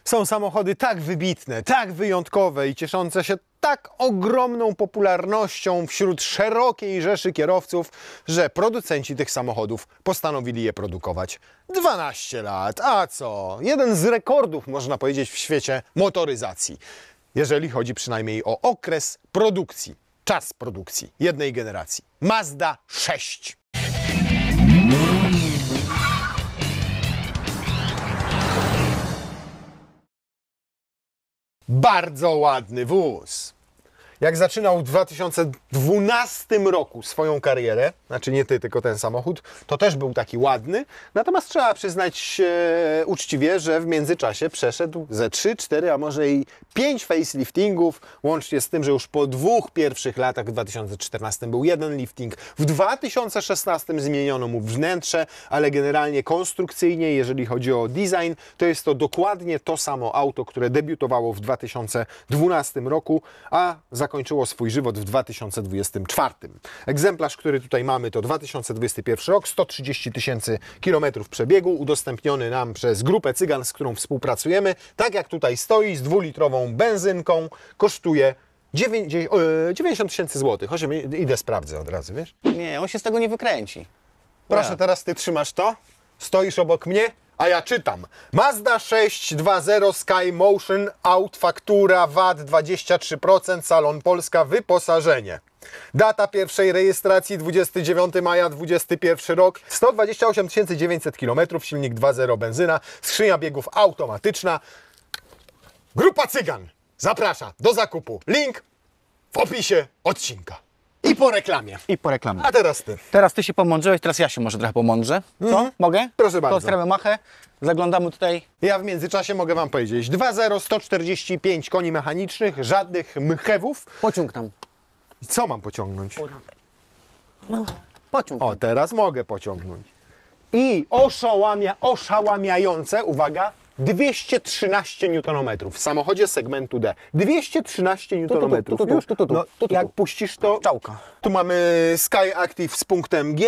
Są samochody tak wybitne, tak wyjątkowe i cieszące się tak ogromną popularnością wśród szerokiej rzeszy kierowców, że producenci tych samochodów postanowili je produkować 12 lat. A co? Jeden z rekordów, można powiedzieć, w świecie motoryzacji, jeżeli chodzi przynajmniej o okres produkcji, czas produkcji jednej generacji. Mazda 6. Bardzo ładny wóz. Jak zaczynał w 2012 roku swoją karierę, znaczy nie ty, tylko ten samochód, to też był taki ładny. Natomiast trzeba przyznać uczciwie, że w międzyczasie przeszedł ze 3, 4, a może i 5 faceliftingów, łącznie z tym, że już po 2 pierwszych latach, w 2014 był jeden lifting, w 2016 zmieniono mu wnętrze, ale generalnie konstrukcyjnie, jeżeli chodzi o design, to jest to dokładnie to samo auto, które debiutowało w 2012 roku, a zakończyło swój żywot w 2024. Egzemplarz, który tutaj mamy, to 2021 rok, 130 000 kilometrów przebiegu, udostępniony nam przez grupę Cygan, z którą współpracujemy. Tak jak tutaj stoi, z 2-litrową benzynką, kosztuje 90 000 złotych. Idę sprawdzę od razu, wiesz? Nie, on się z tego nie wykręci. Proszę, teraz ty trzymasz to, stoisz obok mnie, a ja czytam. Mazda 6 2.0 Sky Motion, aut, faktura, VAT 23%, Salon Polska, wyposażenie. Data pierwszej rejestracji 29 maja 21 rok, 128 900 km, silnik 2.0 benzyna, skrzynia biegów automatyczna. Grupa Cygan zaprasza do zakupu. Link w opisie odcinka. I po reklamie. I po reklamie. A teraz ty. Teraz ty się pomądrzyłeś, teraz ja się może trochę pomądrzę. Co? Mogę? Proszę bardzo. To otwieramy machę, zaglądamy tutaj. Ja w międzyczasie mogę wam powiedzieć. 2.0, 145 koni mechanicznych, żadnych mchewów. Pociąg tam. Co mam pociągnąć? No, pociąg. O, teraz mogę pociągnąć. I oszałamiające, uwaga, 213 Nm w samochodzie segmentu D. 213 Nm. Jak puścisz to... Czałka. Tu mamy Sky Active z punktem G.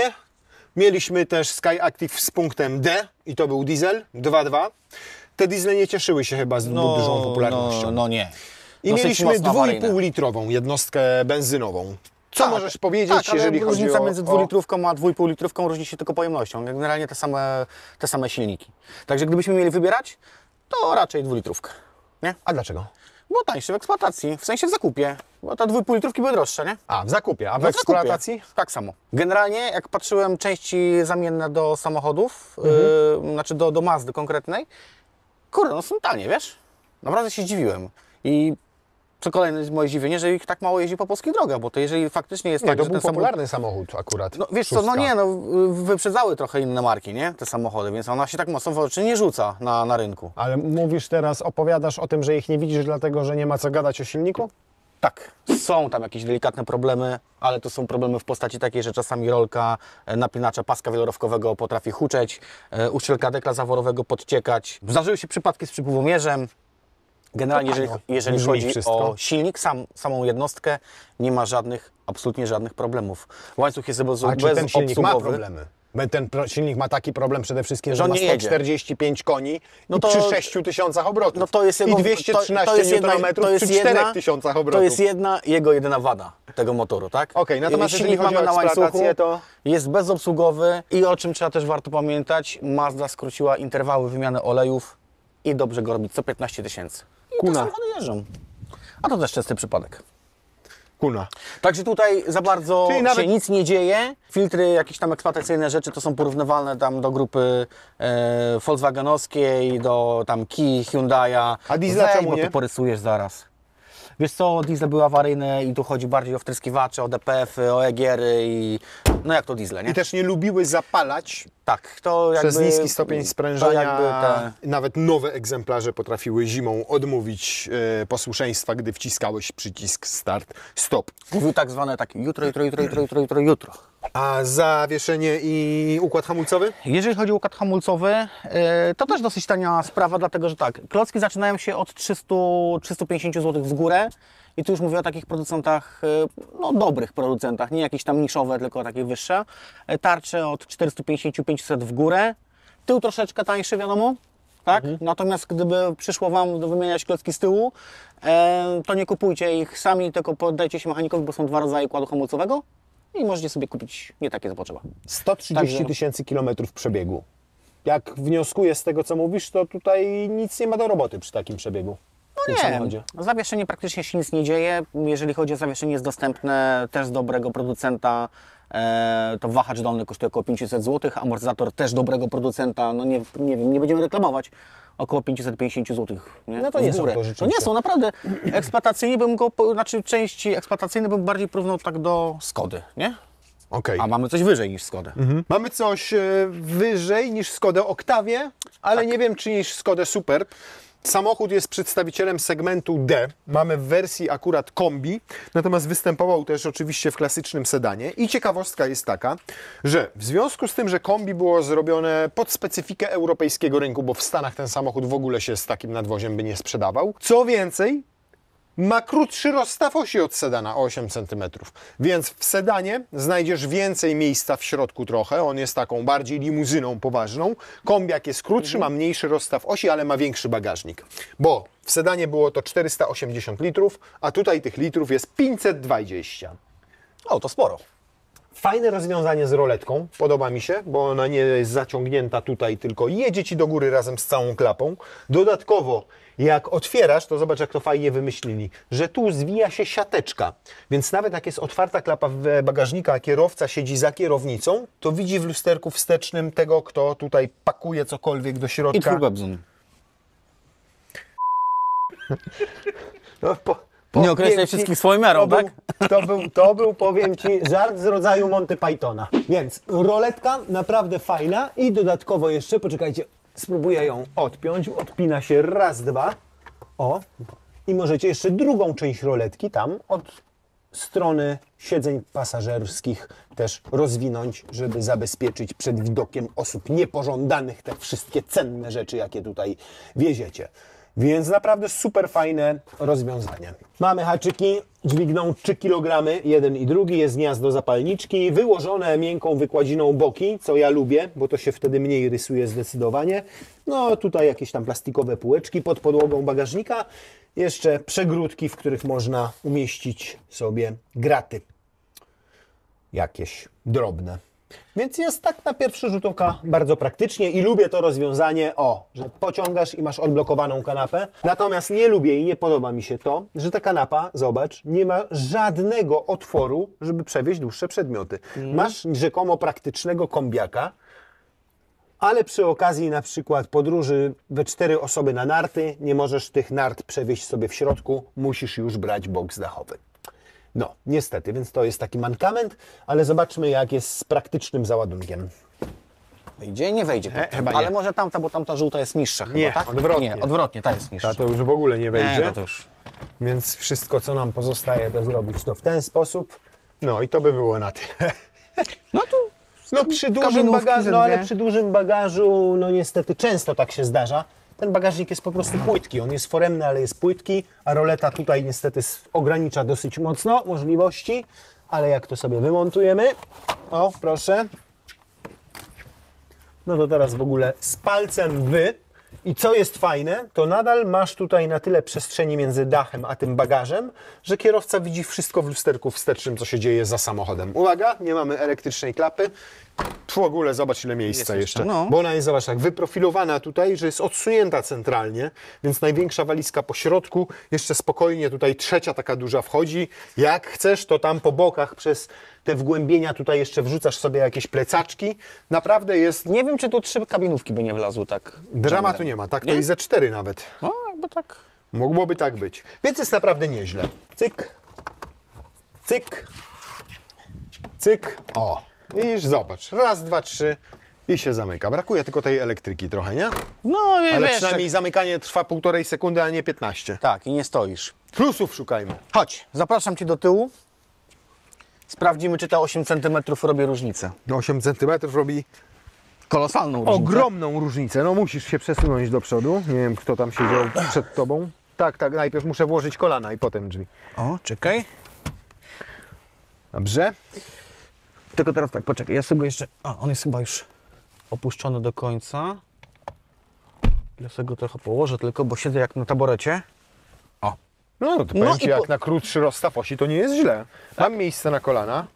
Mieliśmy też Sky Active z punktem D i to był diesel 2.2. Te diesle nie cieszyły się chyba zbyt dużą popularnością. No nie. I mieliśmy 2,5-litrową jednostkę benzynową. Co możesz powiedzieć, jeżeli chodzi o... Różnica między 2-litrówką a 2,5-litrówką różni się tylko pojemnością. Generalnie te same silniki. Także gdybyśmy mieli wybierać, to raczej 2-litrówkę. Nie? A dlaczego? Było tańsze w eksploatacji, w sensie w zakupie. Bo te 2,5-litrówki były droższe, nie? A, w zakupie, a w No, eksploatacji? zakupie. Tak samo. Generalnie, jak patrzyłem części zamienne do samochodów, znaczy do Mazdy konkretnej, kurde, no są tanie, wiesz? Naprawdę się zdziwiłem. I co kolejne jest moje zdziwienie, że ich tak mało jeździ po polskich drogach, bo to jeżeli faktycznie jest Nie, tak, to że był ten popularny samochód akurat. No wiesz co, no nie, no wyprzedzały trochę inne marki, nie? Te samochody, więc ona się tak mocno w oczy nie rzuca na rynku. Ale mówisz teraz, opowiadasz o tym, że ich nie widzisz dlatego, że nie ma co gadać o silniku? Tak, są tam jakieś delikatne problemy, ale to są problemy w postaci takiej, że czasami rolka napinacza paska wielorowkowego potrafi huczeć, uszczelka dekla zaworowego podciekać. Zdarzyły się przypadki z przypływomierzem. Generalnie, jeżeli chodzi o silnik, samą jednostkę, nie ma absolutnie żadnych problemów. Łańcuch jest bezobsługowy. Ten silnik ma problemy? Ten silnik ma taki problem przede wszystkim, że ma 145 koni i przy 6000 obrotów. No to jest jego, i 213 Nm przy 4000 obrotów. To jest jego jedyna wada tego motoru, tak? Okej, natomiast jeżeli chodzi o eksploatację, to... Jest bezobsługowy i o czym trzeba też warto pamiętać, Mazda skróciła interwały wymiany olejów i dobrze go robić co 15 000. I te samochody jeżdżą. A to też częsty przypadek. Kuna. Także tutaj za bardzo się nic nie dzieje. Filtry, jakieś tam eksploatacyjne rzeczy to są porównywalne tam do grupy volkswagenowskiej, do tam Kia, Hyundai'a. A diesla czemu nie? Bo ty porysujesz zaraz. Wiesz co, diesle były awaryjne i tu chodzi bardziej o wtryskiwacze, o DPF-y, o EGR-y i no jak to diesle, nie? I też nie lubiły zapalać. Tak, to jakby... Przez niski stopień sprężenia nawet nowe egzemplarze potrafiły zimą odmówić posłuszeństwa, gdy wciskałeś przycisk start, stop. Mówił tak zwane jutro. A zawieszenie i układ hamulcowy? Jeżeli chodzi o układ hamulcowy, to też dosyć tania sprawa, dlatego że tak, klocki zaczynają się od 300-350 zł w górę i tu już mówię o takich producentach, no dobrych producentach, nie jakieś tam niszowe, tylko takie wyższe. Tarcze od 450-500 w górę, tył troszeczkę tańszy, wiadomo. tak? Natomiast gdyby przyszło Wam do wymieniać klocki z tyłu, to nie kupujcie ich sami, tylko poddajcie się mechanikowi, bo są 2 rodzaje układu hamulcowego i możecie sobie kupić nie takie, co potrzeba. 130 000 kilometrów przebiegu. Jak wnioskuję z tego, co mówisz, to tutaj nic nie ma do roboty przy takim przebiegu. No nie, zawieszenie praktycznie się nic nie dzieje. Jeżeli chodzi o zawieszenie, jest dostępne też z dobrego producenta. To wahacz dolny kosztuje około 500 zł, amortyzator też dobrego producenta, no nie wiem, nie będziemy reklamować, około 550 zł. Nie? No to nie W są górę. to To rzeczywiście. nie są, naprawdę. Eksploatacyjnie bym go, znaczy części eksploatacyjne bym bardziej porównał tak do Skody, nie? Okej. A mamy coś wyżej niż Skodę. Mamy coś wyżej niż Skodę Octavia, ale nie wiem, czy niż Skodę Superb. Samochód jest przedstawicielem segmentu D. Mamy w wersji akurat kombi, natomiast występował też oczywiście w klasycznym sedanie. I ciekawostka jest taka, że w związku z tym, że kombi było zrobione pod specyfikę europejskiego rynku, bo w Stanach ten samochód w ogóle się z takim nadwoziem by nie sprzedawał. Co więcej, ma krótszy rozstaw osi od sedana o 8 cm, więc w sedanie znajdziesz więcej miejsca w środku trochę, on jest taką bardziej limuzyną poważną. Kombiak jest krótszy, ma mniejszy rozstaw osi, ale ma większy bagażnik, bo w sedanie było to 480 litrów, a tutaj tych litrów jest 520. O, to sporo. Fajne rozwiązanie z roletką, podoba mi się, bo ona nie jest zaciągnięta tutaj, tylko jedzie Ci do góry razem z całą klapą. Dodatkowo, jak otwierasz, to zobacz, jak to fajnie wymyślili, że tu zwija się siateczka, więc nawet jak jest otwarta klapa bagażnika, a kierowca siedzi za kierownicą, to widzi w lusterku wstecznym tego, kto tutaj pakuje cokolwiek do I środka. twój Webzon. No, Nie określaj powiem ci, wszystkich swoją miarą, tak? To był, powiem Ci, żart z rodzaju Monty Pythona. Więc roletka naprawdę fajna i dodatkowo jeszcze, poczekajcie, spróbuję ją odpiąć. Odpina się raz, dwa. O, i możecie jeszcze drugą część roletki tam od strony siedzeń pasażerskich też rozwinąć, żeby zabezpieczyć przed widokiem osób niepożądanych te wszystkie cenne rzeczy, jakie tutaj wieziecie. Więc naprawdę super fajne rozwiązanie. Mamy haczyki, dźwigną 3 kg, jeden i drugi, jest gniazdo zapalniczki, wyłożone miękką wykładziną boki, co ja lubię, bo to się wtedy mniej rysuje zdecydowanie. No tutaj jakieś tam plastikowe półeczki pod podłogą bagażnika, jeszcze przegródki, w których można umieścić sobie graty jakieś drobne. Więc jest tak na pierwszy rzut oka bardzo praktycznie i lubię to rozwiązanie, że pociągasz i masz odblokowaną kanapę. Natomiast nie lubię i nie podoba mi się to, że ta kanapa, zobacz, nie ma żadnego otworu, żeby przewieźć dłuższe przedmioty. Masz rzekomo praktycznego kombiaka, ale przy okazji na przykład podróży we 4 osoby na narty, nie możesz tych nart przewieźć sobie w środku, musisz już brać boks dachowy. No, niestety, więc to jest taki mankament, ale zobaczmy, jak jest z praktycznym załadunkiem. Wejdzie? Nie wejdzie. Chyba nie. Ale może tamta, bo tamta żółta jest niższa chyba, Nie, tak? odwrotnie. Nie, odwrotnie, ta jest niższa. To już w ogóle nie wejdzie, Nie, to już. więc wszystko, co nam pozostaje, to zrobić to w ten sposób. No i to by było na tyle. No to No przy dużym kabinówki bagażu, ze no ale dwie. przy dużym bagażu, no niestety często tak się zdarza. Ten bagażnik jest po prostu płytki, on jest foremny, ale jest płytki, a roleta tutaj niestety ogranicza dosyć mocno możliwości, ale jak to sobie wymontujemy, o proszę, no to teraz w ogóle z palcem i co jest fajne, to nadal masz tutaj na tyle przestrzeni między dachem a tym bagażem, że kierowca widzi wszystko w lusterku wstecznym, co się dzieje za samochodem. Uwaga, nie mamy elektrycznej klapy. W ogóle zobacz, ile miejsca Jest jeszcze. jeszcze, no. Bo ona jest, zobacz, tak wyprofilowana tutaj, że jest odsunięta centralnie, więc największa walizka po środku, jeszcze spokojnie tutaj trzecia taka duża wchodzi. Jak chcesz, to tam po bokach przez te wgłębienia tutaj jeszcze wrzucasz sobie jakieś plecaczki. Naprawdę jest... nie wiem, czy tu 3 kabinówki by nie wlazły tak. Dramatu nie ma, tak? To Nie? jest ze 4 nawet. No, jakby tak. Mogłoby tak być. Więc jest naprawdę nieźle. Cyk, cyk, cyk. O, widzisz, zobacz. Raz, dwa, trzy i się zamyka. Brakuje tylko tej elektryki trochę, nie? No, Ale wiesz, przynajmniej zamykanie trwa 1,5 sekundy, a nie 15. tak, i nie stoisz. Plusów szukajmy. Chodź, zapraszam Cię do tyłu. Sprawdzimy, czy te 8 cm robi różnicę. 8 cm robi Kolosalną różnicę. ogromną różnicę. No musisz się przesunąć do przodu. Nie wiem, kto tam siedział przed tobą. Tak, tak, najpierw muszę włożyć kolana i potem drzwi. O, czekaj. Dobrze. Tylko teraz tak, poczekaj, ja sobie jeszcze... O, on jest chyba już opuszczony do końca. Ja sobie go trochę położę tylko, bo siedzę jak na taborecie. O. No to powiem Ci, jak na krótszy rozstaw osi to nie jest źle. Mam miejsce na kolana,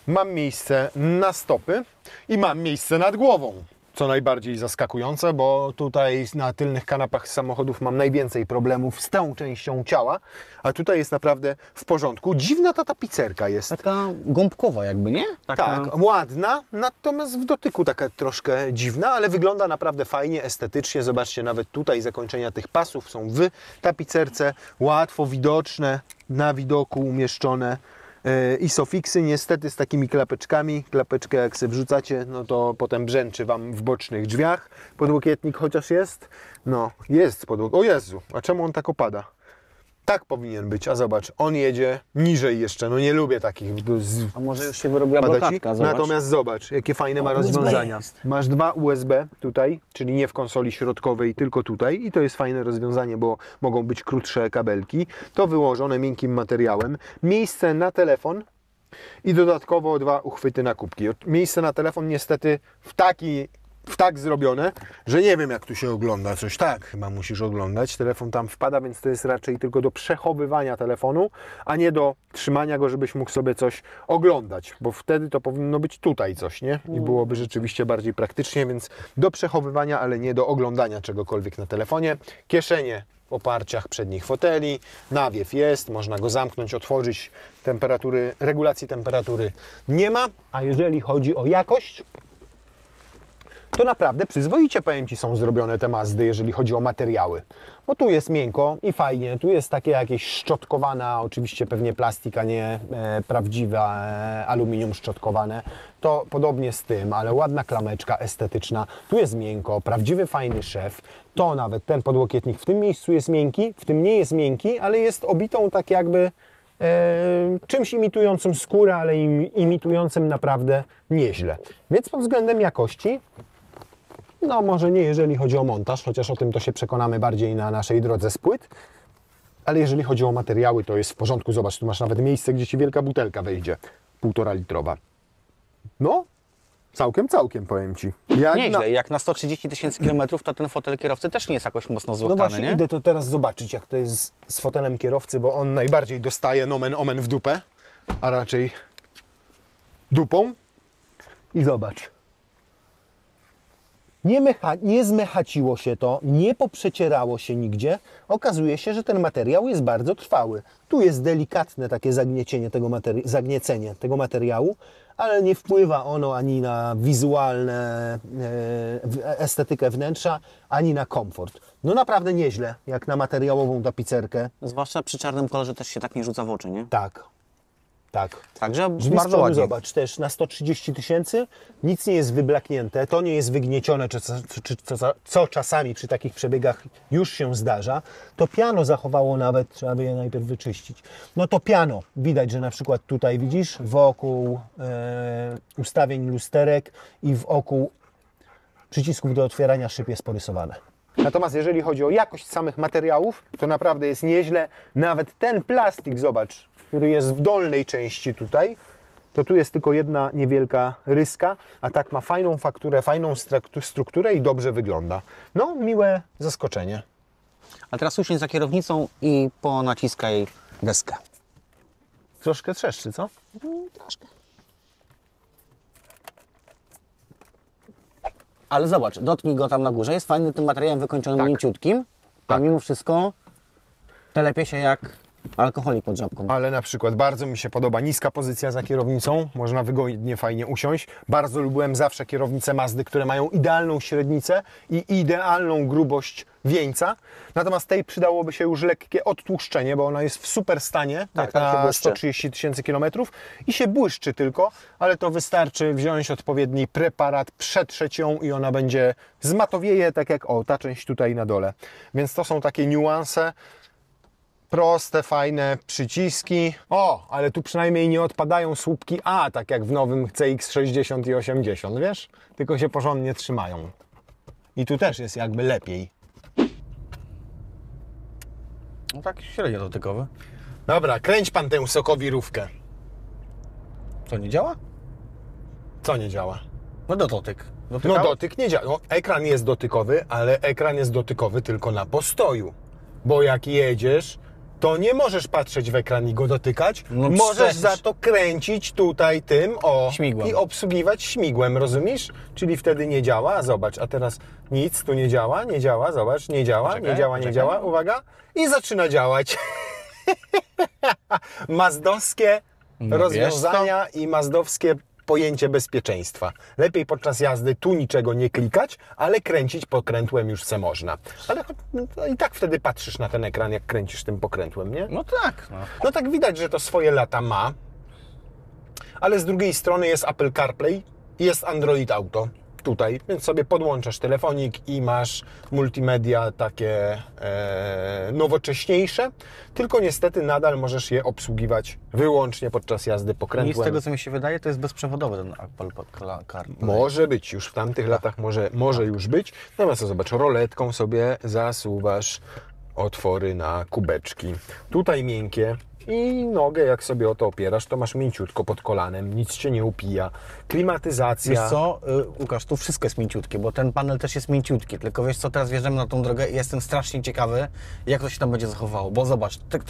mam miejsce na stopy i mam miejsce nad głową. Co najbardziej zaskakujące, bo tutaj na tylnych kanapach samochodów mam najwięcej problemów z tą częścią ciała, a tutaj jest naprawdę w porządku. Dziwna ta tapicerka jest. Taka gąbkowa jakby, nie? Taka... Tak, ładna, natomiast w dotyku taka troszkę dziwna, ale wygląda naprawdę fajnie, estetycznie. Zobaczcie, nawet tutaj zakończenia tych pasów są w tapicerce, łatwo widoczne, na widoku umieszczone. Isofixy niestety z takimi klapeczkami. Klapeczkę jak sobie wrzucacie, no to potem brzęczy Wam w bocznych drzwiach. Podłokietnik chociaż jest? No, jest podłokietnik. O Jezu, a czemu on tak opada? Tak powinien być, a zobacz, on jedzie niżej jeszcze, no nie lubię takich. A może już się wyrobiła blokadka, zobacz. Natomiast zobacz, jakie fajne ma rozwiązania. Masz dwa USB tutaj, czyli nie w konsoli środkowej, tylko tutaj i to jest fajne rozwiązanie, bo mogą być krótsze kabelki. To wyłożone miękkim materiałem. Miejsce na telefon i dodatkowo dwa uchwyty na kubki. Miejsce na telefon niestety w tak zrobione, że nie wiem jak tu się ogląda coś. Tak, chyba musisz oglądać. Telefon tam wpada, więc to jest raczej tylko do przechowywania telefonu, a nie do trzymania go, żebyś mógł sobie coś oglądać, bo wtedy to powinno być tutaj coś, nie? I byłoby rzeczywiście bardziej praktycznie, więc do przechowywania, ale nie do oglądania czegokolwiek na telefonie. Kieszenie w oparciach przednich foteli, nawiew jest, można go zamknąć, otworzyć, regulacji temperatury nie ma, a jeżeli chodzi o jakość, to naprawdę przyzwoicie, powiem Ci, są zrobione te Mazdy, jeżeli chodzi o materiały. Bo tu jest miękko i fajnie, tu jest takie jakieś szczotkowana, oczywiście pewnie plastik, a nie prawdziwe aluminium szczotkowane. To podobnie z tym, ale ładna klameczka estetyczna. Tu jest miękko, prawdziwy fajny szef. To nawet ten podłokietnik w tym miejscu jest miękki, w tym nie jest miękki, ale jest obitą tak jakby czymś imitującym skórę, ale imitującym naprawdę nieźle. Więc pod względem jakości, no może nie jeżeli chodzi o montaż, chociaż o tym to się przekonamy bardziej na naszej drodze z płyt, ale jeżeli chodzi o materiały, to jest w porządku. Zobacz, tu masz nawet miejsce, gdzie Ci wielka butelka wejdzie, 1,5 litrowa. No, całkiem powiem Ci. Nieźle, jak na 130 000 kilometrów, to ten fotel kierowcy też nie jest jakoś mocno No złotany, właśnie, nie? idę to teraz zobaczyć, jak to jest z fotelem kierowcy, bo on najbardziej dostaje nomen omen w dupę, a raczej dupą. I zobacz. Nie zmechaciło się to, nie poprzecierało się nigdzie. Okazuje się, że ten materiał jest bardzo trwały. Tu jest delikatne takie zagniecenie tego materiału, ale nie wpływa ono ani na wizualne estetykę wnętrza, ani na komfort. No naprawdę nieźle, jak na materiałową tapicerkę. Zwłaszcza przy czarnym kolorze też się tak nie rzuca w oczy, nie? Tak. Także Drzwi bardzo ładnie. zobacz, też na 130 000, nic nie jest wyblaknięte, to nie jest wygniecione, co czasami przy takich przebiegach już się zdarza. To piano zachowało nawet, trzeba by je najpierw wyczyścić. No to piano, widać, że na przykład tutaj widzisz, wokół ustawień lusterek i wokół przycisków do otwierania szyb jest porysowane. Natomiast jeżeli chodzi o jakość samych materiałów, to naprawdę jest nieźle. Nawet ten plastik, zobacz, który jest w dolnej części tutaj, to tu jest tylko jedna niewielka ryska, a tak ma fajną fakturę, fajną strukturę i dobrze wygląda. No, miłe zaskoczenie. A teraz usiądź za kierownicą i ponaciskaj deskę. Troszkę trzeszczy, co? Troszkę. Ale zobacz, dotknij go tam na górze, jest fajny tym materiałem wykończonym Tak. mięciutkim, a mimo wszystko telepie się jak alkoholik pod żabką. Ale na przykład bardzo mi się podoba niska pozycja za kierownicą, można wygodnie, fajnie usiąść. Bardzo lubiłem zawsze kierownice Mazdy, które mają idealną średnicę i idealną grubość wieńca. Natomiast tej przydałoby się już lekkie odtłuszczenie, bo ona jest w super stanie, Tak, jak tak się na błyszczy. 130 000 kilometrów i się błyszczy tylko, ale to wystarczy wziąć odpowiedni preparat, przetrzeć ją i ona będzie zmatowieje, tak jak ta część tutaj na dole. Więc to są takie niuanse. Proste, fajne przyciski. Ale tu przynajmniej nie odpadają słupki A, tak jak w nowym CX-60 i 80, wiesz? Tylko się porządnie trzymają. I tu też jest jakby lepiej. No tak średnio dotykowy. Dobra, kręć pan tę sokowirówkę. Co, nie działa? Co nie działa? No dotyk. No Dotykało? dotyk nie działa. No, ekran jest dotykowy, ale ekran jest dotykowy tylko na postoju. Bo jak jedziesz, to nie możesz patrzeć w ekran i go dotykać. No możesz przecież. za to kręcić tutaj tym Śmigłem. i obsługiwać śmigłem, rozumiesz? Czyli wtedy nie działa. Zobacz, a teraz nic tu nie działa, nie działa, zobacz, nie działa, Poczekaj, nie działa, nie poczekaj. działa. Uwaga. I zaczyna działać. Mazdowskie No rozwiązania i mazdowskie pojęcie bezpieczeństwa. Lepiej podczas jazdy tu niczego nie klikać, ale kręcić pokrętłem już se można. Ale no i tak wtedy patrzysz na ten ekran, jak kręcisz tym pokrętłem, nie? No tak. No. No tak widać, że to swoje lata ma, ale z drugiej strony jest Apple CarPlay i jest Android Auto. Tutaj, więc sobie podłączasz telefonik i masz multimedia takie nowocześniejsze, tylko niestety nadal możesz je obsługiwać wyłącznie podczas jazdy I z pokrętłem. tego co mi się wydaje, to jest bezprzewodowy ten Apple CarPlay. Może być, już w tamtych latach może już być. Natomiast zobacz, roletką sobie zasuwasz otwory na kubeczki. Tutaj miękkie i nogę jak sobie o to opierasz, to masz mięciutko pod kolanem, nic Cię nie upija. Klimatyzacja. Wiesz co, Łukasz, tu wszystko jest mięciutkie, bo ten panel też jest mięciutki, tylko wiesz co, teraz wjeżdżamy na tą drogę i jestem strasznie ciekawy, jak to się tam będzie zachowało, bo zobacz, tak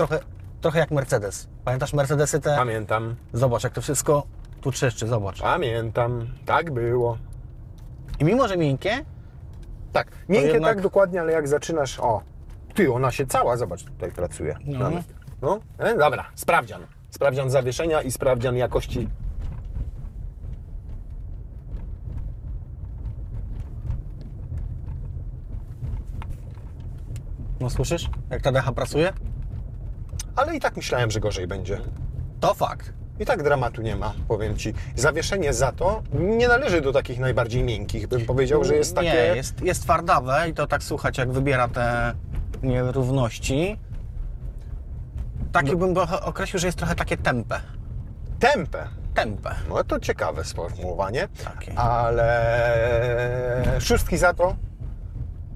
trochę jak Mercedes. Pamiętasz Mercedesy te? Pamiętam, Zobacz, jak to wszystko tu trzeszczy, zobacz. pamiętam, tak było. I mimo, że miękkie, Tak, miękkie jednak- tak dokładnie, ale jak zaczynasz, ty, ona się cała, zobacz, tutaj pracuje. No. Nawet. No, dobra, sprawdzian. Sprawdzian zawieszenia i sprawdzian jakości. no słyszysz, jak ta decha pracuje? Ale i tak myślałem, że gorzej będzie. To fakt. I tak dramatu nie ma, powiem Ci. Zawieszenie za to nie należy do takich najbardziej miękkich. Bym powiedział, że jest takie... Nie, jest twardawe i to tak słuchać, jak wybiera te nierówności. Taki bym go określił, że jest trochę takie tępe. Tępe. Tępe. No to ciekawe sformułowanie. Takie. Ale szóstki za to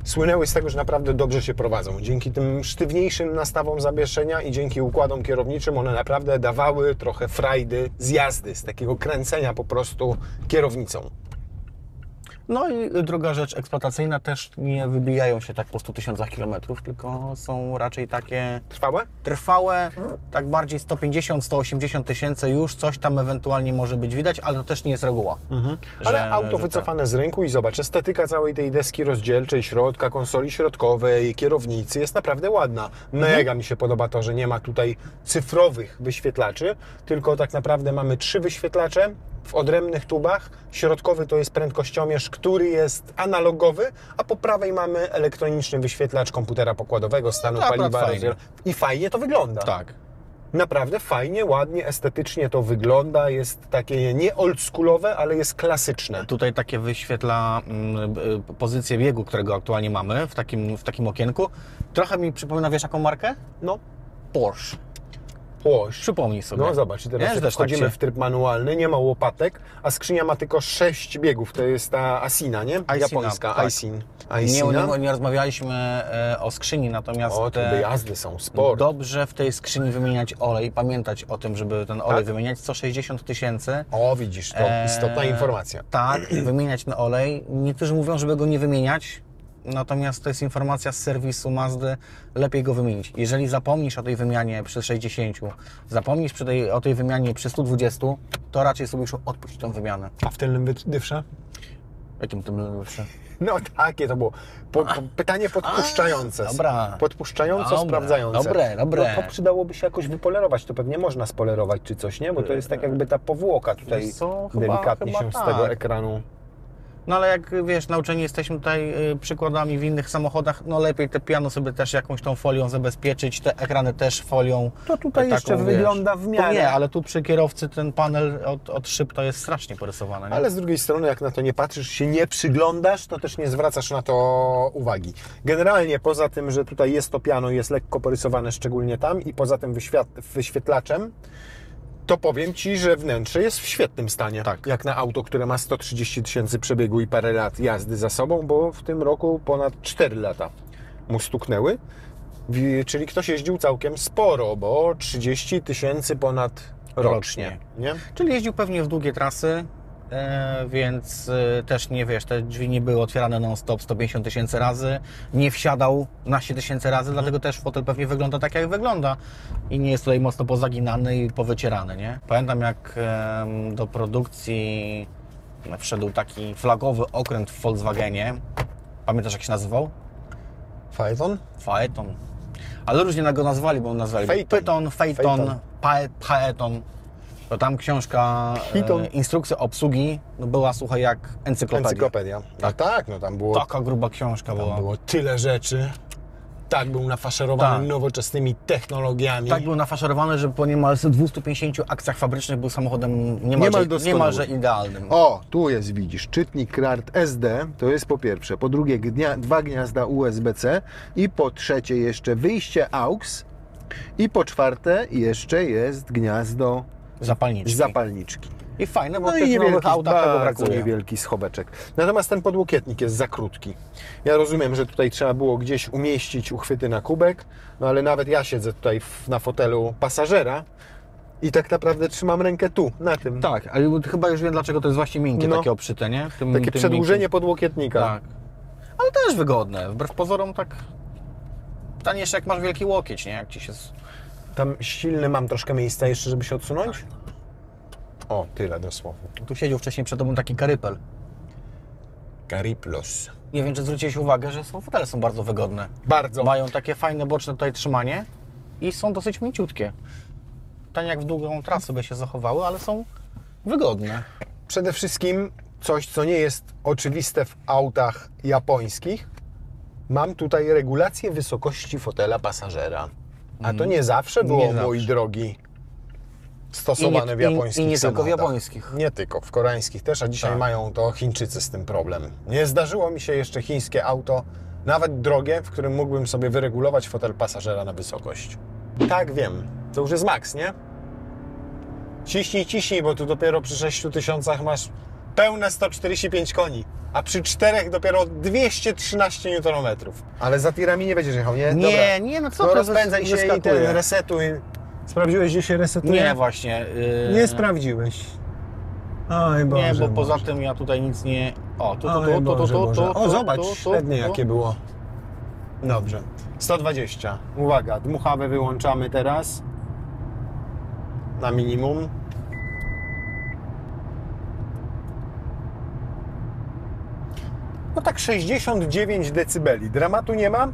słynęły z tego, że naprawdę dobrze się prowadzą. Dzięki tym sztywniejszym nastawom zawieszenia i dzięki układom kierowniczym one naprawdę dawały trochę frajdy z jazdy, z takiego kręcenia po prostu kierownicą. No i druga rzecz, eksploatacyjna też nie wybijają się tak po 100 000 kilometrów, tylko są raczej takie Trwałe? trwałe, tak bardziej 150-180 tysięcy, już coś tam ewentualnie może być widać, ale to też nie jest reguła. Ale auto wycofane z rynku i zobacz, estetyka całej tej deski rozdzielczej, środka, konsoli środkowej, kierownicy jest naprawdę ładna. Mega mi się podoba to, że nie ma tutaj cyfrowych wyświetlaczy, tylko tak naprawdę mamy 3 wyświetlacze w odrębnych tubach. Środkowy to jest prędkościomierz, który jest analogowy, a po prawej mamy elektroniczny wyświetlacz komputera pokładowego, stanu To akurat paliwa. fajnie. I fajnie to wygląda. Tak. Naprawdę fajnie, ładnie, estetycznie to wygląda. Jest takie nie oldschoolowe, ale jest klasyczne. Tutaj takie wyświetla pozycję biegu, którego aktualnie mamy w takim okienku. Trochę mi przypomina, wiesz jaką markę? No, Porsche. Porsche. Przypomnij sobie. No zobacz, i teraz Nie, jak że też wchodzimy tak się- w tryb manualny, nie ma łopatek, a skrzynia ma tylko 6 biegów. To jest ta Asina, nie? Japońska, tak. Aisin. Nie, Aisina. nie rozmawialiśmy o skrzyni, natomiast O, tryby jazdy są sport. dobrze w tej skrzyni wymieniać olej, pamiętać o tym, żeby ten olej Tak? wymieniać co 60 tysięcy. O, widzisz, to istotna informacja. Tak, wymieniać ten olej. Niektórzy mówią, żeby go nie wymieniać, natomiast to jest informacja z serwisu Mazdy, lepiej go wymienić. Jeżeli zapomnisz o tej wymianie przy 60, zapomnisz o tej wymianie przy 120, to raczej sobie już odpuść tą wymianę. A w tylnym dywsze? Jakim tym lepsze? No takie to było. Pytanie podpuszczające. dobra. Podpuszczająco Dobra, sprawdzające. dobre. No to przydałoby się jakoś wypolerować. To pewnie można spolerować czy coś, nie? Bo to jest tak jakby ta powłoka tutaj Wiesz co, chyba delikatnie się z tak. tego ekranu. No ale jak wiesz, nauczeni jesteśmy tutaj przykładami w innych samochodach, no lepiej te piano sobie też jakąś tą folią zabezpieczyć, te ekrany też folią. To tutaj jeszcze wygląda w miarę. Tu nie, ale tu przy kierowcy ten panel od szyb to jest strasznie porysowany. Nie? Ale z drugiej strony, jak na to nie patrzysz, się nie przyglądasz, to też nie zwracasz na to uwagi. Generalnie poza tym, że tutaj jest to piano, jest lekko porysowane szczególnie tam i poza tym wyświetlaczem, to powiem Ci, że wnętrze jest w świetnym stanie. Tak. Jak na auto, które ma 130 tysięcy przebiegu i parę lat jazdy za sobą, bo w tym roku ponad 4 lata mu stuknęły. Czyli ktoś jeździł całkiem sporo, bo 30 tysięcy ponad rocznie. Nie? Czyli jeździł pewnie w długie trasy więc też nie wiesz, te drzwi nie były otwierane non-stop 150 tysięcy razy, nie wsiadał 12 tysięcy razy, dlatego też fotel pewnie wygląda tak, jak wygląda i nie jest tutaj mocno pozaginany i powycierany, nie? Pamiętam, jak do produkcji wszedł taki flagowy okręt w Volkswagenie. Pamiętasz, jak się nazywał? Phaeton? Phaeton. Ale różnie go nazwali, bo nazwali Phaeton. Phaeton, Phaeton. To tam książka, instrukcja obsługi była, słuchaj, jak encyklopedia. Encyklopedia. A tak, no tam było... Taka gruba książka Tam była. było tyle rzeczy. Tak był nafaszerowany Tak. nowoczesnymi technologiami. Tak był nafaszerowany, że po niemal 250 akcjach fabrycznych był samochodem Niemal doskonały. niemalże idealnym. O, tu jest, widzisz, czytnik kart SD, to jest po pierwsze. Po drugie, dwa gniazda USB-C i po trzecie jeszcze wyjście AUX i po czwarte jeszcze jest gniazdo Zapalniczki. zapalniczki. I fajne, bo No w i tych niewielki, nowych autach tego bardzo brakuje. niewielki schoweczek. Natomiast ten podłokietnik jest za krótki. Ja rozumiem, że tutaj trzeba było gdzieś umieścić uchwyty na kubek, no ale nawet ja siedzę tutaj na fotelu pasażera i tak naprawdę trzymam rękę tu, na tym. Tak, ale chyba już wiem, dlaczego to jest właśnie miękkie, No. takie obszyte, nie? Takie przedłużenie miękkim. podłokietnika. Tak. Ale też wygodne, wbrew pozorom tak taniejsze, jak masz wielki łokieć, nie? Jak ci się... Tam silny mam troszkę miejsca jeszcze, żeby się odsunąć. O, tyle dosłownie. Tu siedział wcześniej przed tobą taki karypel. Cariplos. Nie wiem, czy zwróciłeś uwagę, że fotele są bardzo wygodne. Bardzo. Mają takie fajne boczne tutaj trzymanie i są dosyć mięciutkie. Tak jak w długą trasę by się zachowały, ale są wygodne. Przede wszystkim coś, co nie jest oczywiste w autach japońskich. Mam tutaj regulację wysokości fotela pasażera. A to nie zawsze było, Nie zawsze. mój drogi, stosowane w japońskich I nie tylko w samochodach. japońskich. Nie tylko, w koreańskich też, a dzisiaj Tak. mają to Chińczycy z tym problem. Nie zdarzyło mi się jeszcze chińskie auto, nawet drogie, w którym mógłbym sobie wyregulować fotel pasażera na wysokość. Tak, wiem. To już jest maks, nie? Ciśnij, bo tu dopiero przy 6000 masz pełne 145 koni, a przy 4 dopiero 213 Nm. Ale za tirami nie będziesz jechał, nie? Dobra. Nie, no co No to rozpędzaj się i ten wyskakuje. resetuj. Sprawdziłeś, gdzie się resetuje? Nie, właśnie. Nie sprawdziłeś. Oj Boże, Nie, bo Boże. poza tym ja tutaj nic nie... O, tu. O, zobacz, średnie jakie było. Dobrze. 120. Uwaga, dmuchawę wyłączamy teraz. Na minimum. No tak 69 decybeli. Dramatu nie ma,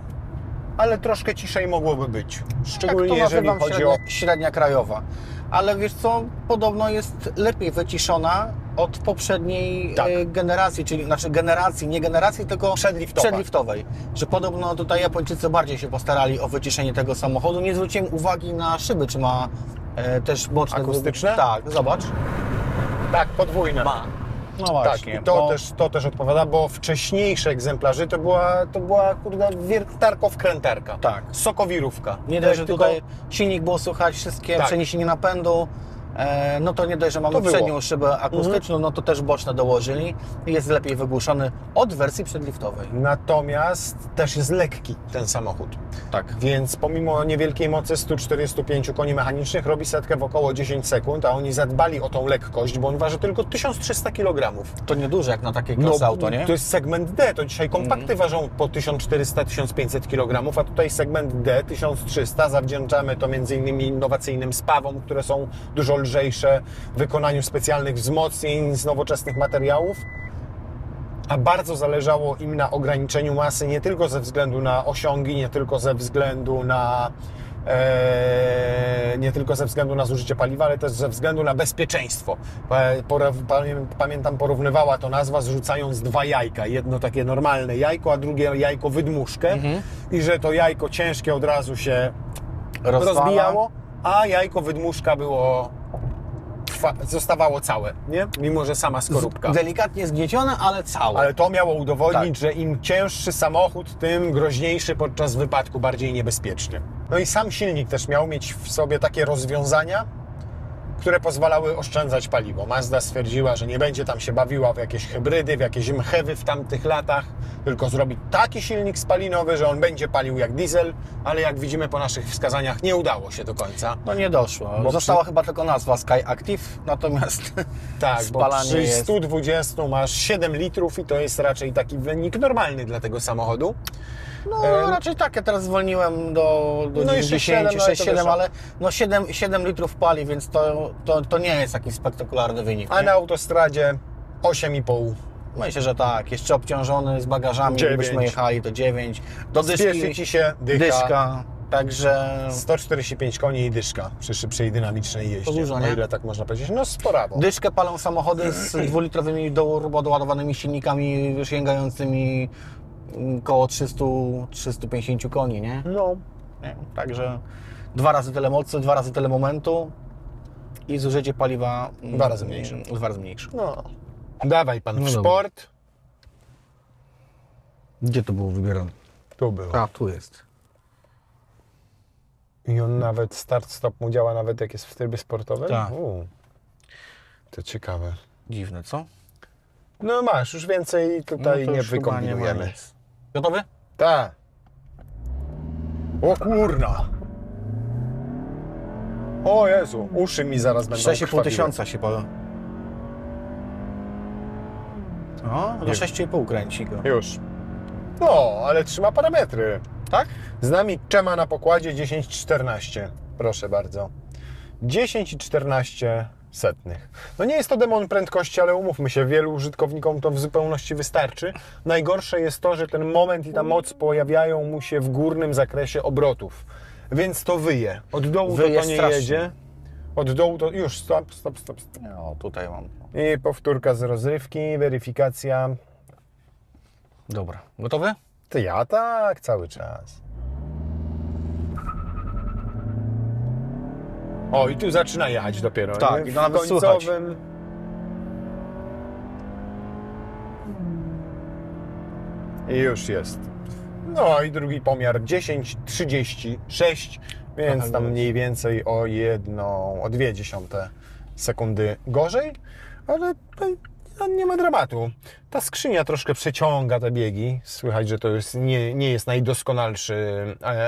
ale troszkę ciszej mogłoby być. Szczególnie Jak to jeżeli nazywam, chodzi o... średnia krajowa. Ale wiesz co, podobno jest lepiej wyciszona od poprzedniej Tak. generacji, czyli znaczy generacji, nie generacji, tylko przedliftowej. Że podobno tutaj Japończycy bardziej się postarali o wyciszenie tego samochodu. Nie zwróciłem uwagi na szyby, czy ma też boczne... Akustyczne? Tak, zobacz. Tak, podwójne. Ma. No Tak, właśnie. i to też odpowiada, bo wcześniejsze egzemplarze to była kurde, wiertarko-wkrętarka. Tak. Sokowirówka. Nie dość, że Tylko- tutaj silnik było słychać, wszystkie Tak. przeniesienie napędu, no to nie dość, że mamy To było. przednią szybę akustyczną, no to też boczne dołożyli. Jest lepiej wygłuszony od wersji przedliftowej. Natomiast też jest lekki ten samochód. Tak. Więc pomimo niewielkiej mocy 145 koni mechanicznych robi setkę w około 10 sekund, a oni zadbali o tą lekkość, bo on waży tylko 1300 kg. To nieduże jak na takie klasy auto, nie? To jest segment D, to dzisiaj kompakty ważą po 1400-1500 kg, a tutaj segment D 1300, zawdzięczamy to m.in. innowacyjnym spawom, które są dużo lżejsze, wykonaniu specjalnych wzmocnień z nowoczesnych materiałów, a bardzo zależało im na ograniczeniu masy nie tylko ze względu na osiągi, nie tylko ze względu na zużycie paliwa, ale też ze względu na bezpieczeństwo. Pamiętam, porównywała to nazwa, zrzucając dwa jajka. Jedno takie normalne jajko, a drugie jajko wydmuszkę. I że to jajko ciężkie od razu się rozbijało, a jajko wydmuszka zostawało całe, nie? Mimo że sama skorupka. Delikatnie zgniecione, ale całe. Ale to miało udowodnić, Tak. że im cięższy samochód, tym groźniejszy podczas wypadku, bardziej niebezpieczny. No i sam silnik też miał mieć w sobie takie rozwiązania, które pozwalały oszczędzać paliwo. Mazda stwierdziła, że nie będzie tam się bawiła w jakieś hybrydy, w jakieś mchewy w tamtych latach, tylko zrobi taki silnik spalinowy, że on będzie palił jak diesel, ale jak widzimy po naszych wskazaniach nie udało się do końca. No nie doszło. Bo Została chyba tylko nazwa Sky Active, natomiast Tak, bo spalanie przy jest... 120 masz 7 litrów i to jest raczej taki wynik normalny dla tego samochodu. No raczej tak, ja teraz zwolniłem do No i 90, 6,7, ale to 6,7, wiesz, ale no 7 litrów pali, więc to nie jest taki spektakularny wynik. A Nie? na autostradzie 8,5. Myślę, że tak, jeszcze obciążony z bagażami, 9. gdybyśmy jechali to 9. Do Spieszy dyszki, ci się dyszka, także 145 koni i dyszka przy szybszej dynamicznej jeździe. To dużo, nie? O ile tak można powiedzieć. No sporawo. dyszkę palą samochody z 2-litrowymi doładowanymi silnikami sięgającymi koło 300-350 koni, nie? No. Nie? Także 2 razy tyle mocy, 2 razy tyle momentu i zużycie paliwa 2 razy mniejsze. 2 razy mniejsze. No. Dawaj pan w No dobra. sport. Gdzie to było wybierane? Tu było. A, tu jest. I on nawet start-stop mu działa nawet jak jest w trybie sportowym? Tak. To ciekawe. Dziwne, co? No masz, już więcej tutaj to nie już chyba ma wykombinujemy. nic. Gotowy? Tak. O kurna. O Jezu, uszy mi zaraz będą 6,5 krwawiły. tysiąca się pada. O, do Nie. 6,5 kręci go. Już. No, ale trzyma parametry. Tak? Z nami Czema na pokładzie 10,14. Proszę bardzo. 10,14 setnych. No nie jest to demon prędkości, ale umówmy się, wielu użytkownikom to w zupełności wystarczy. Najgorsze jest to, że ten moment i ta moc pojawiają mu się w górnym zakresie obrotów. Więc to wyje. Od dołu Wyje to nie strasznie. jedzie. Od dołu to... Już, stop. O, tutaj mam. I powtórka z rozrywki, weryfikacja. Dobra. Gotowy? To ja tak, cały czas. O, i tu zaczyna jechać dopiero. Tak, nie? i W to nawet słychać. końcowym. I już jest. No i drugi pomiar 10,36, więc Trochę tam gorzej. mniej więcej o 0,2 sekundy gorzej, ale to nie ma dramatu. Ta skrzynia troszkę przeciąga te biegi. Słychać, że to jest, nie jest najdoskonalszy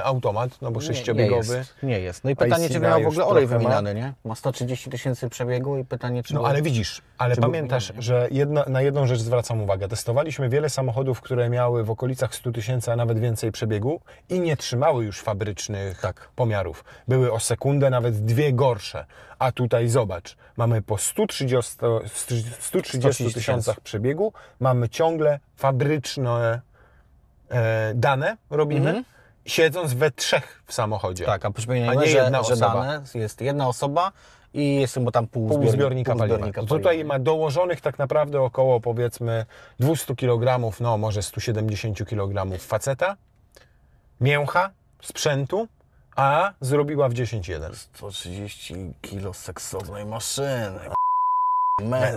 automat, no bo sześciobiegowy. Nie jest. No i pytanie, czy IC'na miał w już ogóle olej trochę ma. wymieniany, nie? Ma 130 tysięcy przebiegu i pytanie, czy... No był- ale widzisz, ale czy był pamiętasz, wymieniany? że na jedną rzecz zwracam uwagę. Testowaliśmy wiele samochodów, które miały w okolicach 100 tysięcy, a nawet więcej przebiegu i nie trzymały już fabrycznych pomiarów. Były o sekundę, nawet 2 gorsze. A tutaj zobacz, mamy po 130 tysiącach przebiegu, mamy ciągle fabryczne dane robimy, siedząc we 3 w samochodzie. Tak, a A przypominajmy, nie jedna że osoba. dane jest jedna osoba i jest chyba tam pół Zbiornika paliwa. Tutaj ma dołożonych tak naprawdę około powiedzmy 200 kg, no może 170 kg faceta, mięcha, sprzętu, a zrobiła w 10,1. 130 kilo seksownej maszyny.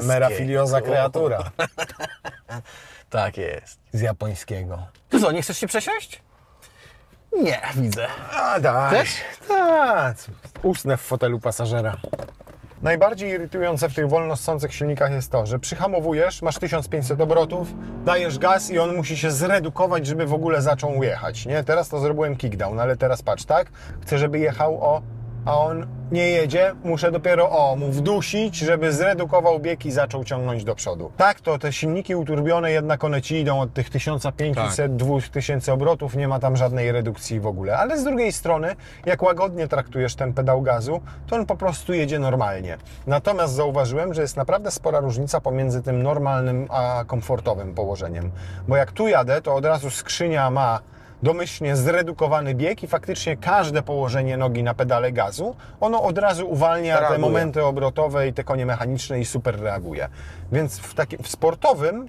Merafilioza kreatura Tak jest. z japońskiego. To co, nie chcesz się przesiąść? Nie, widzę. A daj. Też? Tak. Usnę w fotelu pasażera. Najbardziej irytujące w tych wolno ssących silnikach jest to, że przyhamowujesz, masz 1500 obrotów, dajesz gaz i on musi się zredukować, żeby w ogóle zaczął jechać, nie? Teraz to zrobiłem kickdown, ale teraz patrz, tak? Chcę, żeby jechał a on nie jedzie, muszę dopiero mu wdusić, żeby zredukował bieg i zaczął ciągnąć do przodu. Tak, to te silniki uturbione jednak one ci idą od tych 1500-2000 obrotów, nie ma tam żadnej redukcji w ogóle. Ale z drugiej strony, jak łagodnie traktujesz ten pedał gazu, to on po prostu jedzie normalnie. Natomiast zauważyłem, że jest naprawdę spora różnica pomiędzy tym normalnym a komfortowym położeniem. Bo jak tu jadę, to od razu skrzynia ma domyślnie zredukowany bieg i faktycznie każde położenie nogi na pedale gazu, ono od razu uwalnia te Reaguje. momenty obrotowe i te konie mechaniczne i super reaguje. Więc w sportowym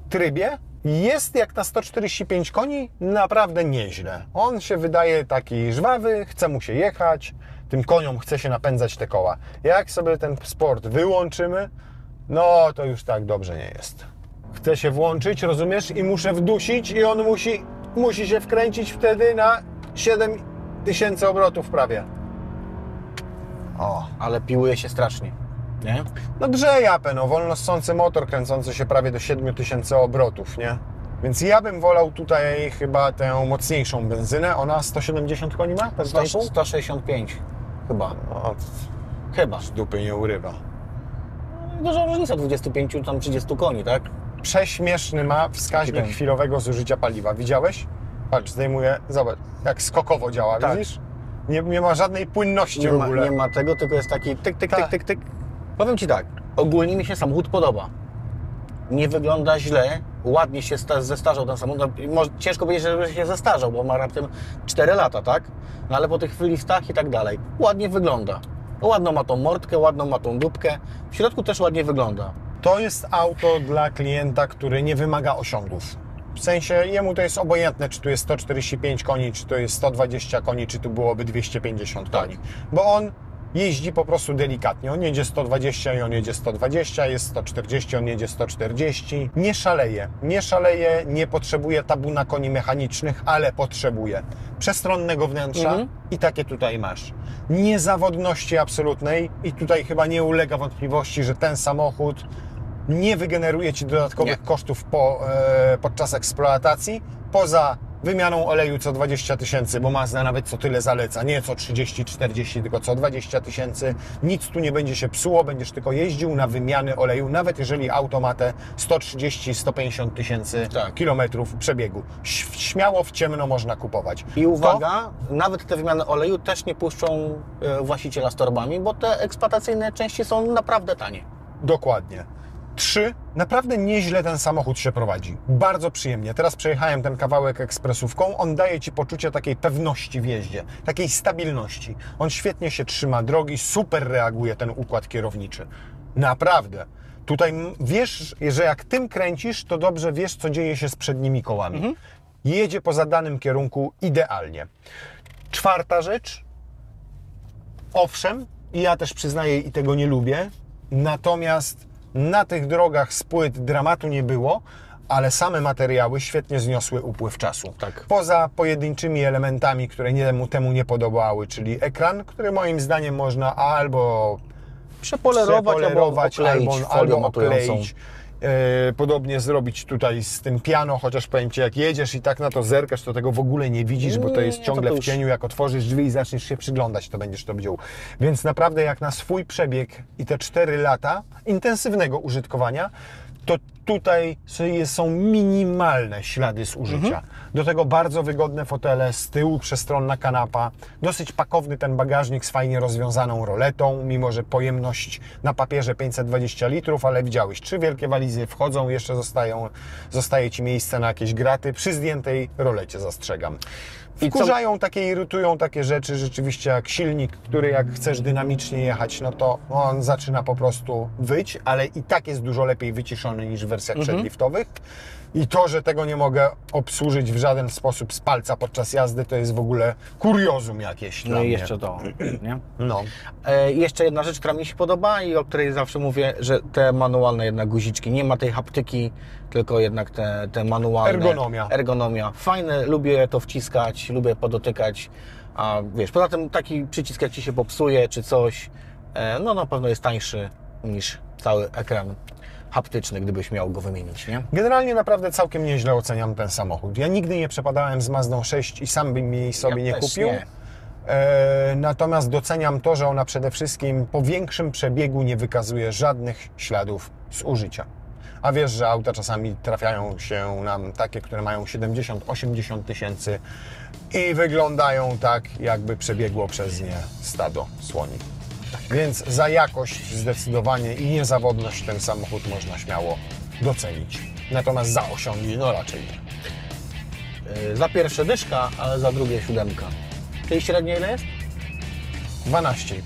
trybie jest jak na 145 koni naprawdę nieźle. On się wydaje taki żwawy, chce mu się jechać, tym koniom chce się napędzać te koła. Jak sobie ten sport wyłączymy, no to już tak dobrze nie jest. Chcę się włączyć, rozumiesz? I muszę wdusić i on musi się wkręcić wtedy na 7000 obrotów prawie. O. ale piłuje się strasznie, nie? No grzeje apę, no wolno ssący motor kręcący się prawie do 7000 obrotów, nie? Więc ja bym wolał tutaj chyba tę mocniejszą benzynę. Ona 170 koni ma? Ten 2,5? 165 chyba. No, Chyba. z dupy nie urywa. Duża różnica 25, tam 30 koni, tak? Prześmieszny ma wskaźnik Taki ten. chwilowego zużycia paliwa. Widziałeś? Patrz, zdejmuje, zobacz, jak skokowo działa, Tak. widzisz? Nie ma żadnej płynności w ogóle. Nie ma tego, tylko jest taki tyk, tyk, Tak. tyk, tyk, tyk. Powiem Ci tak, ogólnie mi się samochód podoba. Nie wygląda źle, ładnie się zestarzał ten samochód. No, ciężko powiedzieć, żeby się zestarzał, bo ma raptem 4 lata, tak? No ale po tych listach i tak dalej, ładnie wygląda. Ładną ma tą mordkę, ładną ma tą dupkę. W środku też ładnie wygląda. To jest auto dla klienta, który nie wymaga osiągów. W sensie jemu to jest obojętne, czy tu jest 145 koni, czy to jest 120 koni, czy tu byłoby 250 koni. Bo on jeździ po prostu delikatnie. On jedzie 120 i on jedzie 120, jest 140, on jedzie 140. Nie szaleje, nie potrzebuje tabuna koni mechanicznych, ale potrzebuje przestronnego wnętrza i takie tutaj masz. Niezawodności absolutnej i tutaj chyba nie ulega wątpliwości, że ten samochód nie wygeneruje Ci dodatkowych kosztów podczas eksploatacji, poza wymianą oleju co 20 000, bo Mazda nawet co tyle zaleca, nie co 30-40, tylko co 20 000. Nic tu nie będzie się psuło, będziesz tylko jeździł na wymiany oleju, nawet jeżeli auto ma te 130-150 tysięcy kilometrów przebiegu. Śmiało w ciemno można kupować. I uwaga, nawet te wymiany oleju też nie puszczą właściciela z torbami, bo te eksploatacyjne części są naprawdę tanie. Dokładnie. 3. Naprawdę nieźle ten samochód się prowadzi. Bardzo przyjemnie. Teraz przejechałem ten kawałek ekspresówką. On daje Ci poczucie takiej pewności w jeździe, takiej stabilności. On świetnie się trzyma drogi, super reaguje ten układ kierowniczy. Naprawdę. Tutaj wiesz, że jak tym kręcisz, to dobrze wiesz, co dzieje się z przednimi kołami. Jedzie po zadanym kierunku idealnie. 4. rzecz. Owszem, i ja też przyznaję i tego nie lubię, natomiast na tych drogach z płyt dramatu nie było, ale same materiały świetnie zniosły upływ czasu. Tak. Poza pojedynczymi elementami, które temu nie podobały, czyli ekran, który moim zdaniem można albo Przepolerować albo okleić. Podobnie zrobić tutaj z tym piano, chociaż powiem Ci, jak jedziesz i tak na to zerkasz, to tego w ogóle nie widzisz, bo to jest ciągle w cieniu. Jak otworzysz drzwi i zaczniesz się przyglądać, to będziesz to widział. Więc naprawdę jak na swój przebieg i te 4 lata intensywnego użytkowania, to tutaj są minimalne ślady zużycia. Do tego bardzo wygodne fotele, z tyłu przestronna kanapa, dosyć pakowny ten bagażnik z fajnie rozwiązaną roletą, mimo że pojemność na papierze 520 litrów, ale widziałeś, 3 wielkie walizy wchodzą, jeszcze zostaje Ci miejsce na jakieś graty, przy zdjętej rolecie zastrzegam. Wkurzają takie, irytują takie rzeczy rzeczywiście jak silnik, który jak chcesz dynamicznie jechać, no to on zaczyna po prostu wyć, ale i tak jest dużo lepiej wyciszony niż w wersjach przedliftowych. I to, że tego nie mogę obsłużyć w żaden sposób z palca podczas jazdy, to jest w ogóle kuriozum jakieś dla No i mnie. jeszcze to, nie? No. Jeszcze jedna rzecz, która mi się podoba i o której zawsze mówię, że te manualne jednak guziczki, nie ma tej haptyki, tylko jednak te manualne. Ergonomia. Fajne, lubię to wciskać, lubię podotykać, a wiesz, poza tym taki przycisk jak Ci się popsuje czy coś, no na pewno jest tańszy niż cały ekran haptyczny, gdybyś miał go wymienić, nie? Generalnie naprawdę całkiem nieźle oceniam ten samochód. Ja nigdy nie przepadałem z Mazdą 6 i sam bym jej sobie nie kupił. Nie. Natomiast doceniam to, że ona przede wszystkim po większym przebiegu nie wykazuje żadnych śladów zużycia. A wiesz, że auta czasami trafiają się nam takie, które mają 70-80 tysięcy i wyglądają tak, jakby przebiegło przez nie stado słoni. Więc za jakość zdecydowanie i niezawodność ten samochód można śmiało docenić. Natomiast za osiągi, no raczej nie. Za pierwsze dyszka, ale za drugie 7. Czyli średnio ile jest? 12,5.